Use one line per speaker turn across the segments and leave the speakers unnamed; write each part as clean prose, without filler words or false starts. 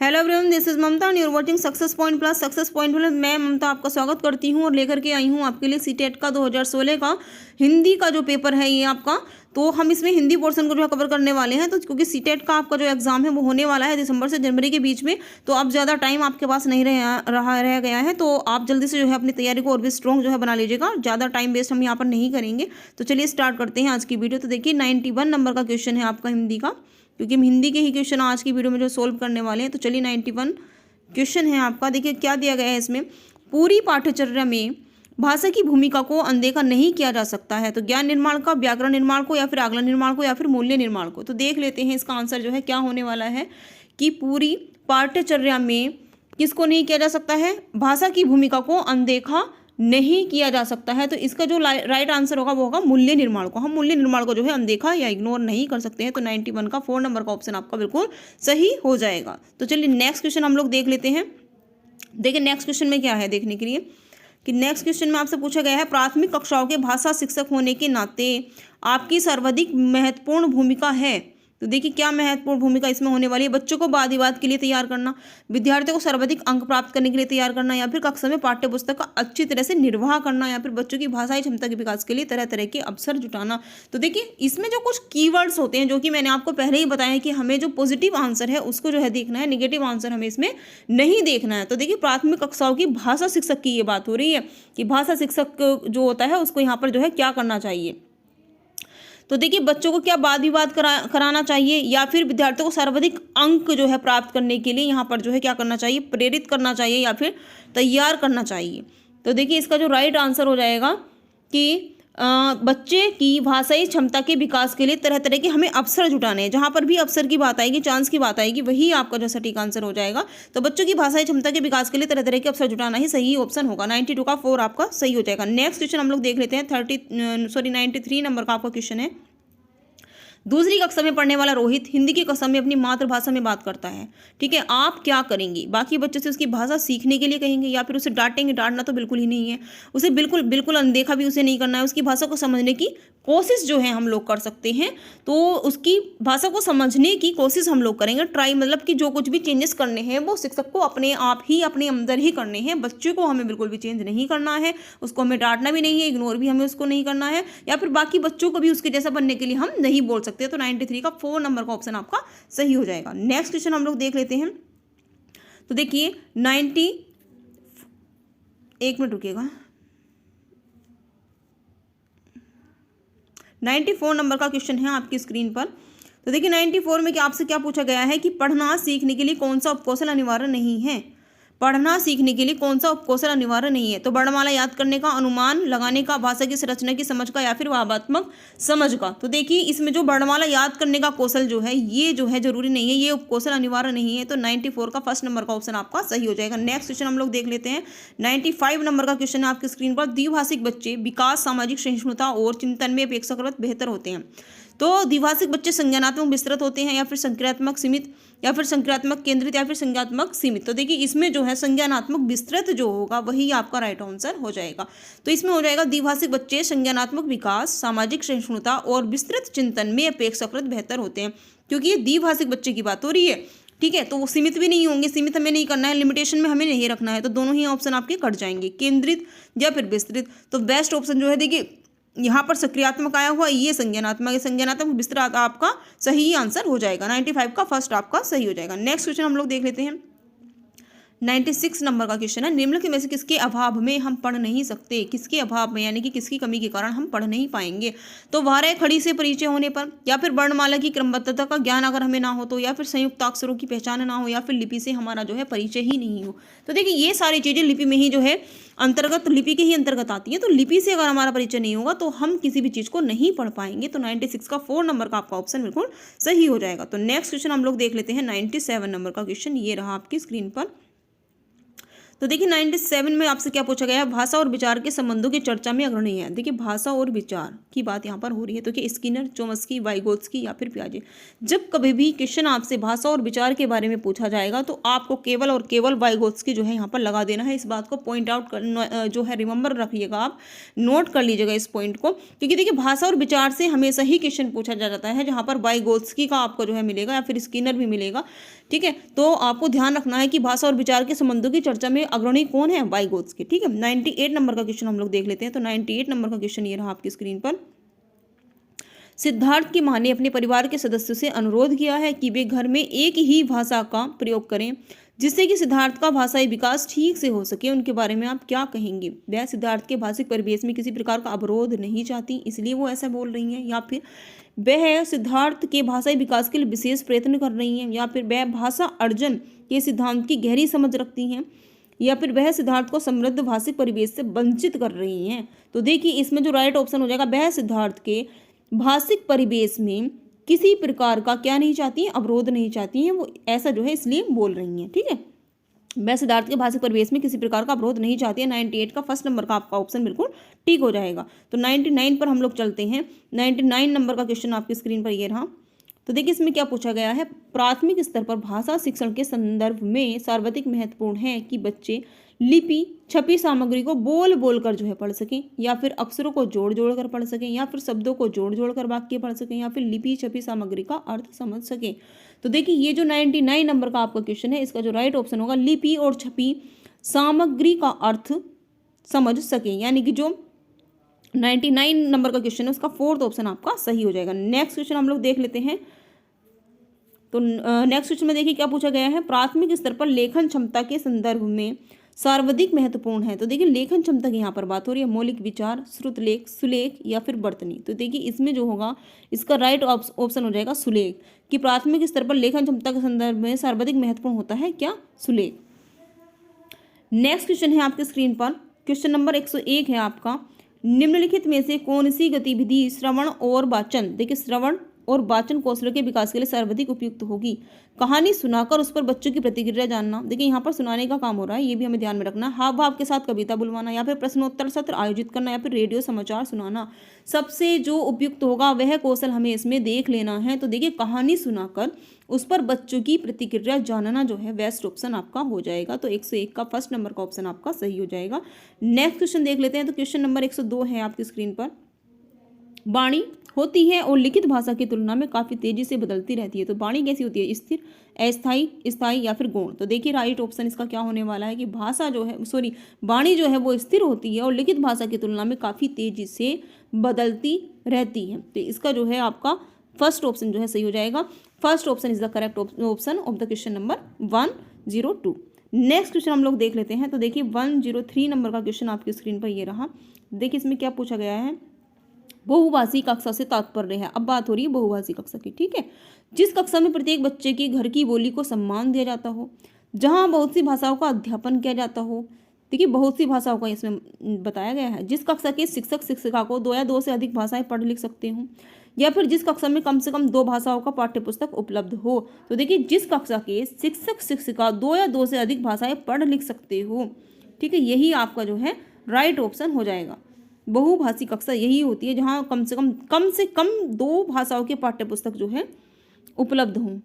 Hello everyone, this is Mamata and you are watching success point plus. Success point plus मैं ममता आपका स्वागत करती हूँ और लेकर के आई हूँ आपके लिए सीटेट का 2016 का हिंदी का जो पेपर है ये आपका। तो हम इसमें हिंदी पोर्शन को जो है कवर करने वाले हैं। तो क्योंकि सीटेट का आपका जो एग्जाम है वो होने वाला है दिसंबर से जनवरी के बीच में, तो अब ज़्यादा टाइम आपके पास नहीं रह गया है। तो आप जल्दी से जो है अपनी तैयारी को और भी स्ट्रॉन्ग जो है बना लीजिएगा। ज़्यादा टाइम वेस्ट हम यहाँ पर नहीं करेंगे। तो चलिए स्टार्ट करते हैं आज की वीडियो। तो देखिए 91 नंबर का क्वेश्चन है आपका हिंदी का, क्योंकि हम हिंदी के ही क्वेश्चन आज की वीडियो में जो सोल्व करने वाले हैं। तो चलिए 91 क्वेश्चन है आपका। देखिए क्या दिया गया है इसमें। पूरी पाठ्यचर्या में भाषा की भूमिका को अनदेखा नहीं किया जा सकता है। तो ज्ञान निर्माण का, व्याकरण निर्माण को, या फिर आकलन निर्माण को, या फिर मूल्य निर्माण को। तो देख लेते हैं इसका आंसर जो है क्या होने वाला है कि पूरी पाठ्यचर्या में किसको नहीं किया जा सकता है, भाषा की भूमिका को अनदेखा नहीं किया जा सकता है। तो इसका जो राइट आंसर होगा वो होगा मूल्य निर्माण को। हम मूल्य निर्माण को जो है अनदेखा या इग्नोर नहीं कर सकते हैं। तो 91 का 4 नंबर का ऑप्शन आपका बिल्कुल सही हो जाएगा। तो चलिए नेक्स्ट क्वेश्चन हम लोग देख लेते हैं। देखिए नेक्स्ट क्वेश्चन में क्या है देखने के लिए कि नेक्स्ट क्वेश्चन में आपसे पूछा गया है, प्राथमिक कक्षाओं के भाषा शिक्षक होने के नाते आपकी सर्वाधिक महत्वपूर्ण भूमिका है। तो देखिए क्या महत्वपूर्ण भूमिका इसमें होने वाली है। बच्चों को वाद विवाद के लिए तैयार करना, विद्यार्थियों को सर्वाधिक अंक प्राप्त करने के लिए तैयार करना, या फिर कक्षा में पाठ्य पुस्तक का अच्छी तरह से निर्वाह करना, या फिर बच्चों की भाषाई क्षमता के विकास के लिए तरह तरह के अवसर जुटाना। तो देखिए इसमें जो कुछ कीवर्ड्स होते हैं जो कि मैंने आपको पहले ही बताया है कि हमें जो पॉजिटिव आंसर है उसको जो है देखना है, नेगेटिव आंसर हमें इसमें नहीं देखना है। तो देखिए प्राथमिक कक्षाओं की भाषा शिक्षक की ये बात हो रही है कि भाषा शिक्षक जो होता है उसको यहाँ पर जो है क्या करना चाहिए। तो देखिए बच्चों को क्या वाद विवाद कराना चाहिए, या फिर विद्यार्थियों को सर्वाधिक अंक जो है प्राप्त करने के लिए यहाँ पर जो है क्या करना चाहिए, प्रेरित करना चाहिए या फिर तैयार करना चाहिए। तो देखिए इसका जो राइट आंसर हो जाएगा कि बच्चे की भाषाई क्षमता के विकास के लिए तरह तरह के हमें अवसर जुटाने हैं। जहाँ पर भी अवसर की बात आएगी, चांस की बात आएगी, वही आपका जो सटीक आंसर हो जाएगा। तो बच्चों की भाषाई क्षमता के विकास के लिए तरह तरह के अवसर जुटाना ही सही ऑप्शन होगा। 92 का 4 आपका सही हो जाएगा। नेक्स्ट क्वेश्चन हम लोग देख लेते हैं। 93 नंबर का आपका क्वेश्चन है। दूसरी कक्षा में पढ़ने वाला रोहित हिंदी की कक्षा में अपनी मातृभाषा में बात करता है। ठीक है, आप क्या करेंगी? बाकी बच्चों से उसकी भाषा सीखने के लिए कहेंगे, या फिर उसे डांटेंगे? डांटना तो बिल्कुल ही नहीं है, उसे बिल्कुल बिल्कुल अनदेखा भी उसे नहीं करना है। उसकी भाषा को समझने की कोशिश जो है हम लोग कर सकते हैं। तो उसकी भाषा को समझने की कोशिश हम लोग करेंगे। ट्राई मतलब कि जो कुछ भी चेंजेस करने हैं वो शिक्षक को अपने आप ही अपने अंदर ही करने हैं। बच्चे को हमें बिल्कुल भी चेंज नहीं करना है, उसको हमें डांटना भी नहीं है, इग्नोर भी हमें उसको नहीं करना है, या फिर बाकी बच्चों को भी उसके जैसा बनने के लिए हम नहीं बोल सकते। तो 93 का 4 नंबर का ऑप्शन आपका सही हो जाएगा। नेक्स्ट क्वेश्चन हम लोग देख लेते हैं। तो देखिए 1 मिनट रुकिएगा। 94 नंबर का क्वेश्चन है आपकी स्क्रीन पर। तो देखिए 94 में आपसे क्या पूछा गया है कि पढ़ना सीखने के लिए कौन सा उपकौशल अनिवार्य नहीं है। पढ़ना सीखने के लिए कौन सा उपकौशल अनिवार्य नहीं है। तो वर्णमाला याद करने का, अनुमान लगाने का, भाषा की संरचना की समझ का, या फिर भावात्मक समझ का। तो देखिए इसमें जो वर्णमाला याद करने का कौशल जो है ये जो है जरूरी नहीं है, ये उपकौशल अनिवार्य नहीं है। तो 94 का 1 नंबर का ऑप्शन आपका सही हो जाएगा। नेक्स्ट क्वेश्चन हम लोग देख लेते हैं। 95 नंबर का क्वेश्चन है आपकी स्क्रीन पर। द्विभाषिक बच्चे विकास, सामाजिक सहिष्णुता और चिंतन में अपेक्षाकृत बेहतर होते हैं। तो द्विभाषिक बच्चे संज्ञानात्मक विस्तृत होते हैं, या फिर संक्रियात्मक सीमित, या फिर संक्रियात्मक केंद्रित, या फिर संज्ञात्मक सीमित। तो देखिए इसमें जो है संज्ञानात्मक विस्तृत जो होगा वही आपका राइट आंसर हो जाएगा। तो इसमें हो जाएगा द्विभाषिक बच्चे संज्ञानात्मक विकास, सामाजिक सहिष्णुता और विस्तृत चिंतन में अपेक्षाकृत बेहतर होते हैं, क्योंकि ये द्विभाषिक बच्चे की बात हो रही है। ठीक है, तो वो सीमित भी नहीं होंगे, सीमित हमें नहीं करना है, लिमिटेशन में हमें नहीं रखना है। तो दोनों ही ऑप्शन आपके कट जाएंगे, केंद्रित या फिर विस्तृत। तो बेस्ट ऑप्शन जो है देखिए यहाँ पर सक्रियात्मक आया हुआ, ये संज्ञानात्मक है। संज्ञानात्मक विस्तृत आपका सही आंसर हो जाएगा। 95 का 1 आपका सही हो जाएगा। नेक्स्ट क्वेश्चन हम लोग देख लेते हैं। 96 नंबर का क्वेश्चन है। निम्नलिखित में से किसके अभाव में हम पढ़ नहीं सकते। किसके अभाव में यानी कि किसकी कमी के कारण हम पढ़ नहीं पाएंगे। तो वारह खड़ी से परिचय होने पर, या फिर वर्णमाला की क्रमबद्धता का ज्ञान अगर हमें ना हो तो, या फिर संयुक्ताक्षरों की पहचान ना हो, या फिर लिपि से हमारा जो है परिचय ही नहीं हो। तो देखिए ये सारी चीज़ें लिपि में ही जो है अंतर्गत, लिपि के ही अंतर्गत आती है। तो लिपि से अगर हमारा परिचय नहीं होगा तो हम किसी भी चीज़ को नहीं पढ़ पाएंगे। तो 96 का 4 नंबर का आपका ऑप्शन बिल्कुल सही हो जाएगा। तो नेक्स्ट क्वेश्चन हम लोग देख लेते हैं। 97 नंबर का क्वेश्चन ये रहा आपकी स्क्रीन पर। तो देखिए 97 में आपसे क्या पूछा गया है, भाषा और विचार के संबंधों की चर्चा में अग्रणी है। देखिए भाषा और विचार की बात यहाँ पर हो रही है, तो कि स्किनर, चोम्स्की, वाइगोत्स्की या फिर पियाजे। जब कभी भी क्वेश्चन आपसे भाषा और विचार के बारे में पूछा जाएगा तो आपको केवल और केवल वाइगोत्स्की जो है यहाँ पर लगा देना है। इस बात को पॉइंट आउट जो है रिमेंबर रखिएगा, आप नोट कर लीजिएगा इस पॉइंट को, क्योंकि देखिए भाषा और विचार से हमेशा ही क्वेश्चन पूछा जाता है, जहाँ पर वाइगोत्स्की का आपको जो है मिलेगा या फिर स्किनर भी मिलेगा। ठीक है, तो आपको ध्यान रखना है कि भाषा और विचार के संबंधों की चर्चा में अग्रणी कौन है, वाइगोत्स्की। ठीक है, 98 नंबर का क्वेश्चन हम लोग देख लेते हैं। तो 98 नंबर का क्वेश्चन ये रहा आपकी स्क्रीन पर। सिद्धार्थ की मां ने अपने परिवार के सदस्यों से अनुरोध किया है कि वे घर में एक ही भाषा का प्रयोग करें, जिससे कि सिद्धार्थ का भाषाई विकास ठीक से हो सके। उनके बारे में आप क्या कहेंगे? वह सिद्धार्थ के भाषिक परिवेश में किसी प्रकार का अवरोध नहीं चाहती, इसलिए वो ऐसा बोल रही हैं, या फिर वह सिद्धार्थ के भाषाई विकास के लिए विशेष प्रयत्न कर रही हैं, या फिर वह भाषा अर्जन के सिद्धांत की गहरी समझ रखती हैं, या फिर वह सिद्धार्थ को समृद्ध भाषिक परिवेश से वंचित कर रही हैं। तो देखिए इसमें जो राइट ऑप्शन हो जाएगा, वह सिद्धार्थ के भाषिक परिवेश में किसी प्रकार का क्या नहीं चाहती हैं, अवरोध नहीं चाहती हैं, वो ऐसा जो है इसलिए बोल रही हैं। ठीक है, वह सिद्धार्थ के भाषिक परिवेश में किसी प्रकार का अवरोध नहीं चाहती है। 98 का फर्स्ट नंबर का आपका ऑप्शन बिल्कुल ठीक हो जाएगा। तो 99 पर हम लोग चलते हैं। 99 नंबर का क्वेश्चन आपकी स्क्रीन पर ये रहा। तो देखिए इसमें क्या पूछा गया है, प्राथमिक स्तर पर भाषा शिक्षण के संदर्भ में सर्वाधिक महत्वपूर्ण है कि बच्चे लिपि छपी सामग्री को बोल बोल कर जो है पढ़ सकें, या फिर अक्षरों को जोड़ जोड़ कर पढ़ सकें, या फिर शब्दों को जोड़ जोड़ कर वाक्य पढ़ सकें, या फिर लिपि छपी सामग्री का अर्थ समझ सकें। तो देखिए ये जो 99 नंबर का आपका क्वेश्चन है, इसका जो राइट ऑप्शन होगा, लिपि और छपी सामग्री का अर्थ समझ सकें, यानी कि जो 99 नंबर का क्वेश्चन है उसका फोर्थ ऑप्शन आपका सही हो जाएगा। नेक्स्ट क्वेश्चन हम लोग देख लेते हैं। तो नेक्स्ट क्वेश्चन में देखिए क्या पूछा गया है, प्राथमिक स्तर पर लेखन क्षमता के संदर्भ में सर्वाधिक महत्वपूर्ण है। तो देखिए लेखन क्षमता की यहाँ पर बात हो रही है, मौलिक विचार, श्रुतलेख, सुलेख या फिर वर्तनी। तो देखिए इसमें जो होगा इसका राइट ऑप्शन हो जाएगा सुलेख, कि प्राथमिक स्तर पर लेखन क्षमता के संदर्भ में सर्वाधिक महत्वपूर्ण होता है क्या, सुलेख। नेक्स्ट क्वेश्चन है आपके स्क्रीन पर, क्वेश्चन नंबर 101 है आपका, निम्नलिखित में से कौन सी गतिविधि श्रवण और वाचन, देखिए श्रवण और वाचन कौशल के विकास के लिए सर्वाधिक उपयुक्त होगी। कहानी सुनाकर उस पर बच्चों की प्रतिक्रिया जानना, देखिए यहाँ पर सुनाने का काम हो रहा है, ये भी हमें ध्यान में रखना। हाव भाव के साथ कविता बुलवाना, या फिर प्रश्नोत्तर सत्र आयोजित करना, या फिर रेडियो समाचार सुनाना, सबसे जो उपयुक्त होगा वह कौशल हमें इसमें देख लेना है। तो देखिए कहानी सुनाकर उस पर बच्चों की प्रतिक्रिया जानना जो है बेस्ट ऑप्शन आपका हो जाएगा। तो 101 का फर्स्ट नंबर का ऑप्शन आपका सही हो जाएगा। नेक्स्ट क्वेश्चन देख लेते हैं। तो क्वेश्चन नंबर 102 है आपकी स्क्रीन पर, वाणी होती है और लिखित भाषा की तुलना में काफ़ी तेजी से बदलती रहती है। तो वाणी कैसी होती है, स्थिर, अस्थायी, स्थायी या फिर गौण। तो देखिए राइट ऑप्शन इसका क्या होने वाला है कि भाषा जो है वाणी जो है वो स्थिर होती है और लिखित भाषा की तुलना में काफ़ी तेजी से बदलती रहती है। तो इसका जो है आपका फर्स्ट ऑप्शन जो है सही हो जाएगा। First option is the correct option of the question number 102। Next question हम लोग देख लेते हैं। तो देखिए 103 नंबर का क्वेश्चन आपकी स्क्रीन पर ये रहा। देखिए इसमें क्या पूछा गया है, बहुभाषी कक्षा से तात्पर्य है। अब बात हो रही है बहुभाषी कक्षा की। ठीक है, जिस कक्षा में प्रत्येक बच्चे की घर की बोली को सम्मान दिया जाता हो, जहां बहुत सी भाषाओं का अध्यापन किया जाता हो। देखिए बहुत सी भाषाओं का इसमें बताया गया है। जिस कक्षा के शिक्षक शिक्षिका को 2 या 2 से अधिक भाषाएं पढ़ लिख सकते हो, या फिर जिस कक्षा में कम से कम 2 भाषाओं का पाठ्यपुस्तक उपलब्ध हो। तो देखिए जिस कक्षा के शिक्षक शिक्षिका 2 या 2 से अधिक भाषाएं पढ़ लिख सकते हो, ठीक है, यही आपका जो है राइट ऑप्शन हो जाएगा। बहुभाषी कक्षा यही होती है जहाँ कम से कम 2 भाषाओं के पाठ्यपुस्तक जो है उपलब्ध हों,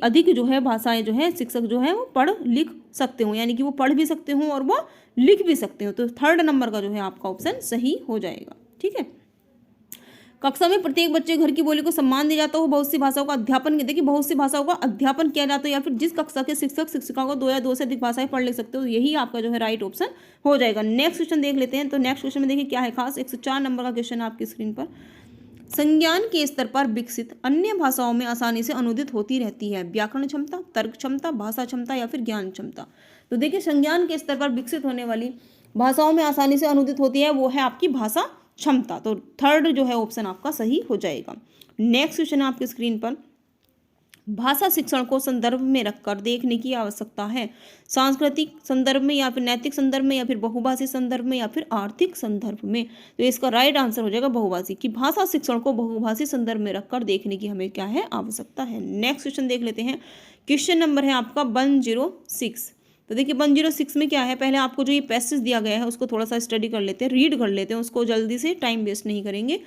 अधिक जो है भाषाएं जो है शिक्षक जो है वो पढ़ लिख सकते हो, यानी कि वो पढ़ भी सकते हो और वो लिख भी सकते हो। तो थर्ड नंबर का जो है आपका ऑप्शन सही हो जाएगा। ठीक है, कक्षा में प्रत्येक बच्चे घर की बोली को सम्मान दिया जाता हो, बहुत सी भाषाओं का अध्यापन, देखिए बहुत सी भाषाओं का अध्यापन किया जाता है, या फिर जिस कक्षा के शिक्षक शिक्षिका को 2 या 2 से अधिक भाषाएं पढ़ लिख सकते हो, यही आपका जो है राइट ऑप्शन हो जाएगा। नेक्स्ट क्वेश्चन देख लेते हैं। तो नेक्स्ट क्वेश्चन में देखिए क्या है खास, 104 नंबर का क्वेश्चन आपकी स्क्रीन पर, संज्ञान के स्तर पर विकसित अन्य भाषाओं में आसानी से अनुदित होती रहती है व्याकरण क्षमता, तर्क क्षमता, भाषा क्षमता या फिर ज्ञान क्षमता। तो देखिए संज्ञान के स्तर पर विकसित होने वाली भाषाओं में आसानी से अनुदित होती है वो है आपकी भाषा क्षमता। तो थर्ड जो है ऑप्शन आपका सही हो जाएगा। नेक्स्ट क्वेश्चन है आपकी स्क्रीन पर, भाषा शिक्षण को संदर्भ में रखकर देखने की आवश्यकता है, सांस्कृतिक संदर्भ में या फिर नैतिक संदर्भ में या फिर बहुभाषी संदर्भ में या फिर आर्थिक संदर्भ में। तो इसका राइट आंसर हो जाएगा बहुभाषी, कि भाषा शिक्षण को बहुभाषी संदर्भ में रखकर देखने की हमें क्या है आवश्यकता है। नेक्स्ट क्वेश्चन देख लेते हैं। क्वेश्चन नंबर है आपका 106। तो देखिए 106 में क्या है, पहले आपको जो ये पैसेज दिया गया है उसको थोड़ा सा स्टडी कर लेते हैं, रीड कर लेते हैं उसको, जल्दी से टाइम वेस्ट नहीं करेंगे।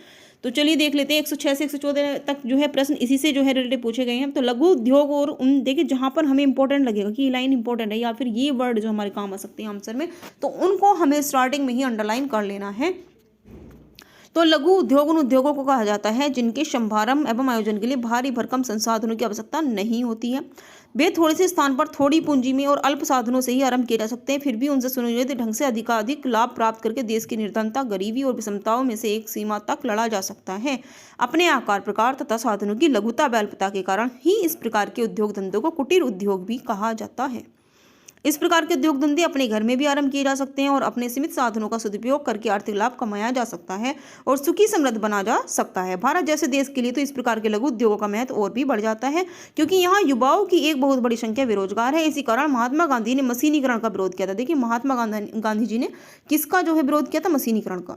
तो चलिए देख लेते हैं 106 से 114 तक जो है प्रश्न इसी से जो है रिलेटेड पूछे गए हैं। तो लघु उद्योग और उन देखिए जहाँ पर हमें इंपॉर्टेंट लगेगा कि ये लाइन इंपॉर्टेंट है या फिर ये वर्ड जो हमारे काम आ सकते हैं आंसर में, तो उनको हमें स्टार्टिंग में ही अंडरलाइन कर लेना है। तो लघु उद्योग उन उद्योगों को कहा जाता है जिनके शुभारंभ एवं आयोजन के लिए भारी भरकम संसाधनों की आवश्यकता नहीं होती है। वे थोड़े से स्थान पर थोड़ी पूंजी में और अल्प साधनों से ही आरंभ किए जा सकते हैं, फिर भी उनसे सुनियोजित ढंग से अधिकाधिक लाभ प्राप्त करके देश की निर्धनता, गरीबी और विषमताओं में से एक सीमा तक लड़ा जा सकता है। अपने आकार, प्रकार तथा साधनों की लघुता व अल्पता के कारण ही इस प्रकार के उद्योग धंधों को कुटीर उद्योग भी कहा जाता है। इस प्रकार के उद्योग धंधे अपने घर में भी आरंभ किए जा सकते हैं और अपने सीमित साधनों का सदुपयोग करके आर्थिक लाभ कमाया जा सकता है और सुखी समृद्ध बना जा सकता है। भारत जैसे देश के लिए तो इस प्रकार के लघु उद्योगों का महत्व और भी बढ़ जाता है, क्योंकि यहाँ युवाओं की एक बहुत बड़ी संख्या बेरोजगार है। इसी कारण महात्मा गांधी ने मशीनीकरण का विरोध किया था। देखिए महात्मा गांधी जी ने किसका जो है विरोध किया था, मशीनीकरण का।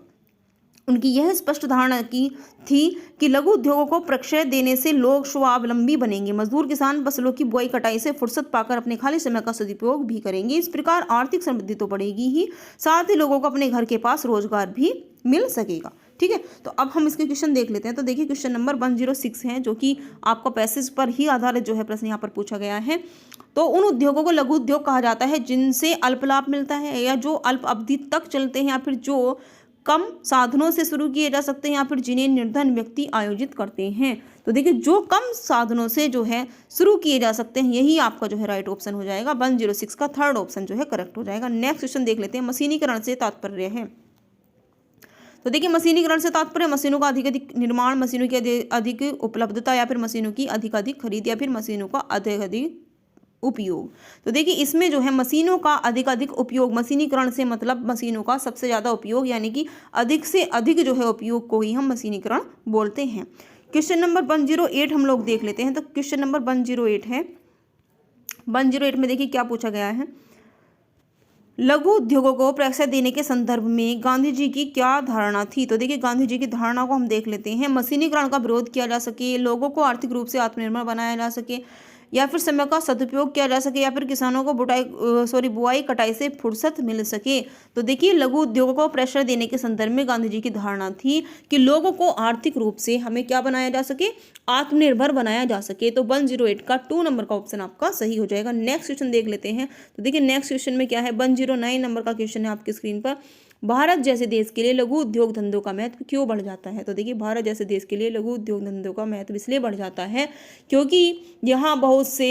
उनकी यह स्पष्ट धारणा की थी कि लघु उद्योगों को प्रश्रय देने से लोग स्वावलंबी बनेंगे, मजदूर किसान फसलों की बुआई कटाई से फुर्सत पाकर अपने खाली समय का सदुपयोग भी करेंगे। इस प्रकार आर्थिक समृद्धि तो बढ़ेगी ही, साथ ही लोगों को अपने घर के पास रोजगार भी मिल सकेगा। ठीक है, तो अब हम इसके क्वेश्चन देख लेते हैं। तो देखिए क्वेश्चन नंबर 106 है, जो कि आपका पैसेज पर ही आधारित जो है प्रश्न यहाँ पर पूछा गया है। तो उन उद्योगों को लघु उद्योग कहा जाता है जिनसे अल्प लाभ मिलता है या जो अल्प अवधि तक चलते हैं या फिर जो कम साधनों से शुरू किए जा सकते हैं या फिर जिन्हें निर्धन व्यक्ति आयोजित करते हैं। तो देखिए जो कम साधनों से जो है शुरू किए जा सकते हैं, यही आपका जो है राइट ऑप्शन हो जाएगा। 106 का थर्ड ऑप्शन जो है करेक्ट हो जाएगा। नेक्स्ट क्वेश्चन देख लेते हैं, मशीनीकरण से तात्पर्य है। तो देखिए मशीनीकरण से तात्पर्य मशीनों का अधिक निर्माण, मशीनों की अधिक उपलब्धता या फिर मशीनों की अधिक खरीद या फिर मशीनों का अधिक उपयोग। तो देखिए इसमें जो है मशीनों का अधिक उपयोग, मशीनीकरण से मतलब मशीनों का सबसे ज़्यादा उपयोग, यानी कि अधिक से अधिक जो है उपयोग को ही हम मशीनीकरण बोलते हैं। क्वेश्चन नंबर 108 हम लोग देख लेते हैं। तो क्वेश्चन नंबर 108 है, 108 में देखिए क्या पूछा गया है, लघु उद्योगों को प्रोत्साहन देने के संदर्भ में गांधी जी की क्या धारणा थी। तो देखिए गांधी जी की धारणा को हम देख लेते हैं। मशीनीकरण का विरोध किया जा सके, लोगों को आर्थिक रूप से आत्मनिर्भर बनाया जा सके, या फिर समय का सदुपयोग किया जा सके, या फिर किसानों को बुआई कटाई से फुर्सत मिल सके। तो देखिए लघु उद्योगों को प्रेशर देने के संदर्भ में गांधी जी की धारणा थी कि लोगों को आर्थिक रूप से हमें क्या बनाया जा सके, आत्मनिर्भर बनाया जा सके। तो 108 का 2 नंबर का ऑप्शन आपका सही हो जाएगा। नेक्स्ट क्वेश्चन देख लेते हैं। तो देखिए नेक्स्ट क्वेश्चन में क्या है, 109 नंबर का क्वेश्चन है आपकी स्क्रीन पर। भारत जैसे देश के लिए लघु उद्योग धंधों का महत्व क्यों बढ़ जाता है। तो देखिए भारत जैसे देश के लिए लघु उद्योग धंधों का महत्व इसलिए बढ़ जाता है क्योंकि यहाँ बहुत से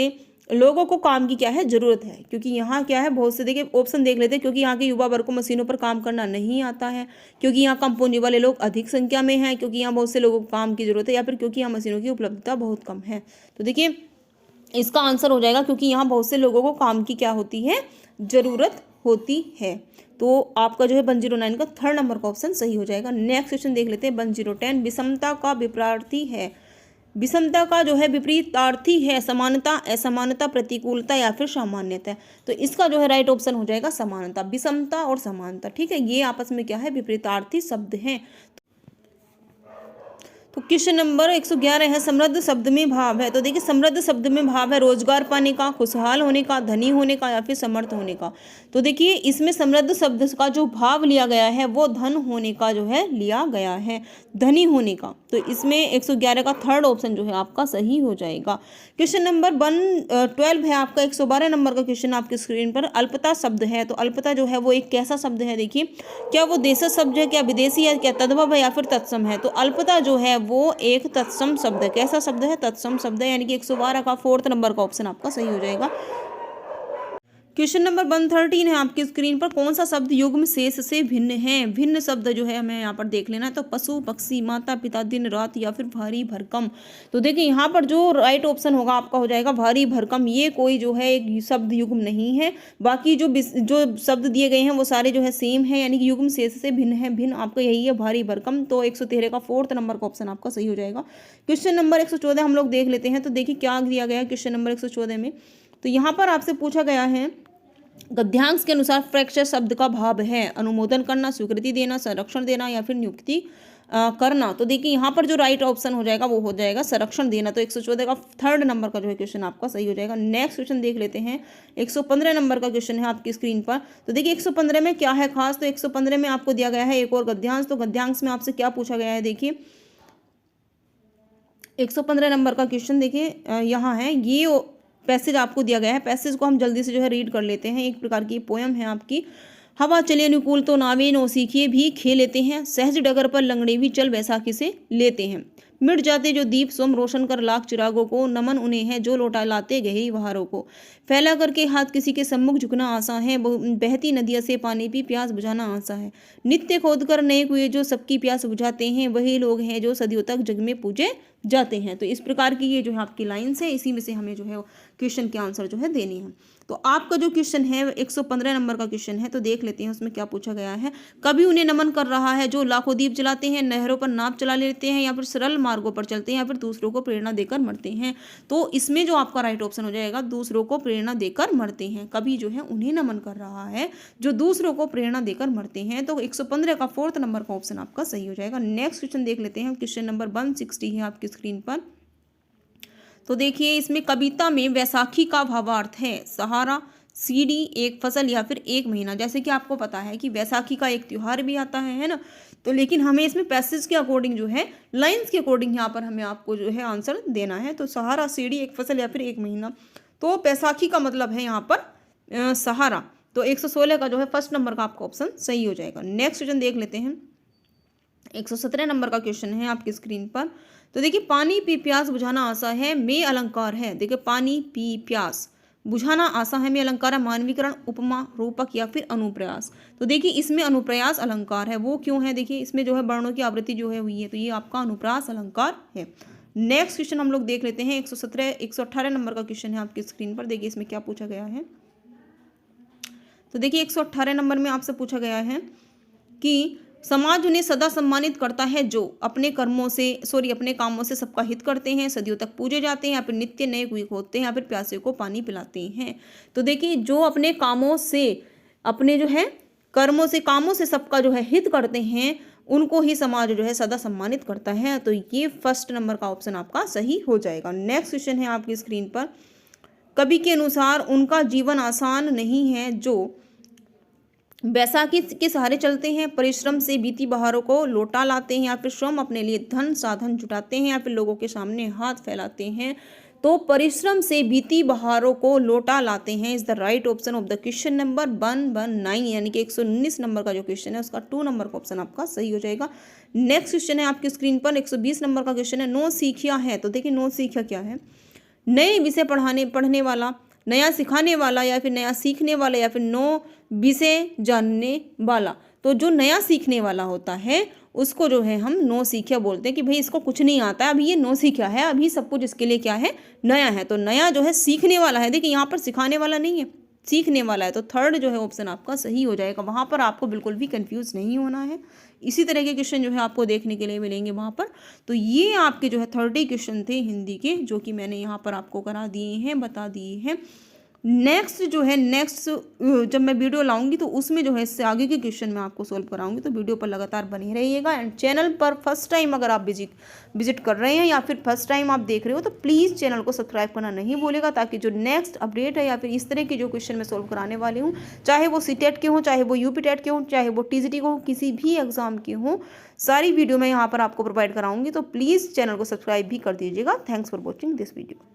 लोगों को काम की क्या है जरूरत है। क्योंकि यहाँ क्या है बहुत से, देखिए ऑप्शन देख लेते हैं, क्योंकि यहाँ के युवा वर्ग को मशीनों पर काम करना नहीं आता है, क्योंकि यहाँ कम पूंजी वाले लोग अधिक संख्या में हैं, क्योंकि यहाँ बहुत से लोगों को काम की जरूरत है, या फिर क्योंकि यहाँ मशीनों की उपलब्धता बहुत कम है। तो देखिए इसका आंसर हो जाएगा क्योंकि यहाँ बहुत से लोगों को काम की क्या होती है, जरूरत होती है। तो आपका जो है 109 का 3rd नंबर का ऑप्शन सही हो जाएगा। नेक्स्ट क्वेश्चन देख लेते हैं 110। विषमता का विपरीतार्थी है, विषमता का जो है विपरीतार्थी है समानता, असमानता, प्रतिकूलता या फिर सामान्यता। तो इसका जो है राइट ऑप्शन हो जाएगा समानता। विषमता और समानता, ठीक है, ये आपस में क्या है, विपरीतार्थी शब्द हैं। तो क्वेश्चन नंबर 111 है, समृद्ध शब्द में भाव है। तो देखिए समृद्ध शब्द में भाव है रोजगार पाने का, खुशहाल होने का, धनी होने का या फिर समर्थ होने का। तो देखिए इसमें समृद्ध शब्द का जो भाव लिया गया है वो धन होने का जो है लिया गया है, धनी होने का। तो इसमें 111 का 3rd ऑप्शन जो है आपका सही हो जाएगा। क्वेश्चन नंबर 112 है आपका, 112 नंबर का क्वेश्चन आपकी स्क्रीन पर। अल्पता शब्द है, तो अल्पता जो है वो एक कैसा शब्द है, देखिए क्या वो देशज शब्द है, क्या विदेशी है, क्या तद्भव है या फिर तत्सम है। तो अल्पता जो है वो एक तत्सम शब्द है। कैसा शब्द है, तत्सम शब्द है, यानी कि 112 का 4th नंबर का ऑप्शन आपका सही हो जाएगा। क्वेश्चन नंबर 113 है आपकी स्क्रीन पर। कौन सा शब्द युग्म शेष से भिन्न है। भिन्न शब्द जो है हमें यहाँ पर देख लेना है। तो पशु, पक्षी, माता पिता, दिन रात या फिर भारी भरकम। तो देखिए यहाँ पर जो राइट ऑप्शन होगा आपका हो जाएगा भारी भरकम। ये कोई जो है एक शब्द युग्म नहीं है, बाकी जो शब्द दिए गए हैं वो सारे जो है सेम है, यानी कि युग्म शेष से भिन्न है। भिन्न आपका यही है भारी भरकम। तो 113 का 4th नंबर का ऑप्शन आपका सही हो जाएगा। क्वेश्चन नंबर 114 हम लोग देख लेते हैं। तो देखिए क्या दिया गया है क्वेश्चन नंबर 114 में। तो यहाँ पर आपसे पूछा गया है गद्यांश के अनुसार फ्रैक्चर शब्द का भाव है अनुमोदन करना, स्वीकृति देना, संरक्षण देना या फिर नियुक्ति करना। तो देखिए यहाँ पर जो राइट ऑप्शन हो जाएगा वो हो जाएगा संरक्षण देना। तो 114 का थर्ड नंबर का जो है क्वेश्चन आपका सही हो जाएगा। नेक्स्ट क्वेश्चन देख लेते हैं। 115 नंबर का क्वेश्चन है आपकी स्क्रीन पर। तो देखिए 115 में क्या है खास, तो 115 में आपको दिया गया है एक और गद्यांश। तो गद्यांश में आपसे क्या पूछा गया है, देखिए 115 नंबर का क्वेश्चन देखिए यहाँ है, ये पैसेज आपको दिया गया है। पैसेज को हम जल्दी से जो है रीड कर लेते हैं। एक प्रकार की पोयम है आपकी। हवा चले अनुकूल तो नावे नौ सीखिए भी खे लेते हैं, सहज डगर पर लंगड़े भी चल बैसाखी से लेते हैं। मिट जाते जो दीप स्वम रोशन कर लाख चिरागों को, नमन उन्हें है जो लौटा लाते गहरी बहारों को। फैला करके हाथ किसी के सम्मुख झुकना आसा है, बहती नदिया से पानी पी प्यास बुझाना आसा है। नित्य खोद कर नए कुएं जो सबकी प्यास बुझाते हैं, वही लोग हैं जो सदियों तक जग में पूजे जाते हैं। तो इस प्रकार की ये जो है आपकी लाइन्स है, इसी में से हमें जो है क्वेश्चन के आंसर जो है देनी है। तो आपका जो क्वेश्चन है 115 नंबर का क्वेश्चन है। तो देख लेते हैं उसमें क्या पूछा गया है। कभी उन्हें नमन कर रहा है जो लाखों दीप जलाते हैं, नहरों पर नाव चला लेते हैं, या फिर सरल मार्गों पर चलते हैं, या फिर दूसरों को प्रेरणा देकर मरते हैं। तो इसमें जो आपका राइट ऑप्शन हो जाएगा दूसरों को प्रेरणा देकर मरते हैं। कभी जो है उन्हें नमन कर रहा है जो दूसरों को प्रेरणा देकर मरते हैं। तो 115 का फोर्थ नंबर का ऑप्शन आपका सही हो जाएगा। नेक्स्ट क्वेश्चन देख लेते हैं। क्वेश्चन नंबर 160 है आपकी स्क्रीन पर। तो देखिए इसमें कविता में वैसाखी का भावार्थ है सहारा, सीढ़ी, एक फसल या फिर एक महीना। जैसे कि आपको पता है कि वैसाखी का एक त्यौहार भी आता है ना। तो लेकिन हमें इसमें पैसेज के अकॉर्डिंग जो है लाइंस के अकॉर्डिंग यहाँ पर हमें आपको जो है आंसर देना है। तो सहारा, सीढ़ी, एक फसल या फिर एक महीना। तो बैसाखी का मतलब है यहाँ पर सहारा। तो 116 का जो है फर्स्ट नंबर का आपका ऑप्शन सही हो जाएगा। नेक्स्ट क्वेश्चन देख लेते हैं। 117 नंबर का क्वेश्चन है आपकी स्क्रीन पर। तो देखिए पानी पी प्यास बुझाना आसा है में अलंकार है। देखिए पानी पी प्यास बुझाना आसा है में अलंकार है, मानवीकरण, उपमा, रूपक या फिर अनुप्रयास। तो देखिए इसमें अनुप्रयास अलंकार है। वो क्यों है, देखिए इसमें जो है वर्णों की आवृत्ति जो है हुई है, तो ये आपका अनुप्रास अलंकार है। नेक्स्ट क्वेश्चन हम लोग देख लेते हैं। 118 नंबर का क्वेश्चन है आपकी स्क्रीन पर। देखिए इसमें क्या पूछा गया है। तो देखिए 118 नंबर में आपसे पूछा गया है कि समाज उन्हें सदा सम्मानित करता है जो अपने कामों से सबका हित करते हैं, सदियों तक पूजे जाते हैं, या फिर नित्य नए कुएं खोदते हैं, या फिर प्यासे को पानी पिलाते हैं। तो देखिए जो अपने कामों से अपने जो है कामों से सबका जो है हित करते हैं उनको ही समाज जो है सदा सम्मानित करता है। तो ये फर्स्ट नंबर का ऑप्शन आपका सही हो जाएगा। नेक्स्ट क्वेश्चन है आपकी स्क्रीन पर। कवि के अनुसार उनका जीवन आसान नहीं है जो बैसाखी के सहारे चलते हैं, परिश्रम से बीती बहारों को लौटा लाते हैं, या फिर श्रम अपने लिए धन साधन जुटाते हैं, या फिर लोगों के सामने हाथ फैलाते हैं। तो परिश्रम से बीती बहारों को लौटा लाते हैं is the right option of the question number 119, यानी कि 119 नंबर का जो क्वेश्चन है उसका 2 नंबर का ऑप्शन आपका सही हो जाएगा। नेक्स्ट क्वेश्चन है आपकी स्क्रीन पर। 120 नंबर का क्वेश्चन है। नो सीखिया है। तो देखिए नो सीखिया क्या है, नए विषय पढ़ने वाला, नया सिखाने वाला, या फिर नया सीखने वाला, या फिर नो विषय जानने वाला। तो जो नया सीखने वाला होता है उसको जो है हम नो सीखिया बोलते हैं कि भाई इसको कुछ नहीं आता है, अभी ये नो सीखिया है, अभी सब कुछ इसके लिए क्या है, नया है। तो नया जो है सीखने वाला है। देखिए यहाँ पर सिखाने वाला नहीं है, सीखने वाला है। तो थर्ड जो है ऑप्शन आपका सही हो जाएगा। वहाँ पर आपको बिल्कुल भी कंफ्यूज नहीं होना है। इसी तरह के क्वेश्चन जो है आपको देखने के लिए मिलेंगे वहाँ पर। तो ये आपके जो है 30 क्वेश्चन थे हिंदी के, जो कि मैंने यहाँ पर आपको करा दिए हैं, बता दिए हैं। नेक्स्ट जब मैं वीडियो लाऊंगी तो उसमें जो है इससे आगे के क्वेश्चन मैं आपको सोल्व कराऊंगी। तो वीडियो पर लगातार बने रहिएगा। एंड चैनल पर फर्स्ट टाइम अगर आप विजिट कर रहे हैं या फिर फर्स्ट टाइम आप देख रहे हो तो प्लीज़ चैनल को सब्सक्राइब करना नहीं भूलेगा, ताकि जो नेक्स्ट अपडेट है या फिर इस तरह के जो क्वेश्चन मैं सोल्व कराने वाली हूँ, चाहे वो सीटेट के हों, चाहे वो यूपी टेट के हों, चाहे वो टीजीटी को, किसी भी एग्जाम के हों, सारी वीडियो मैं यहाँ पर आपको प्रोवाइड कराऊंगी। तो प्लीज़ चैनल को सब्सक्राइब भी कर दीजिएगा। Thanks for watching this video.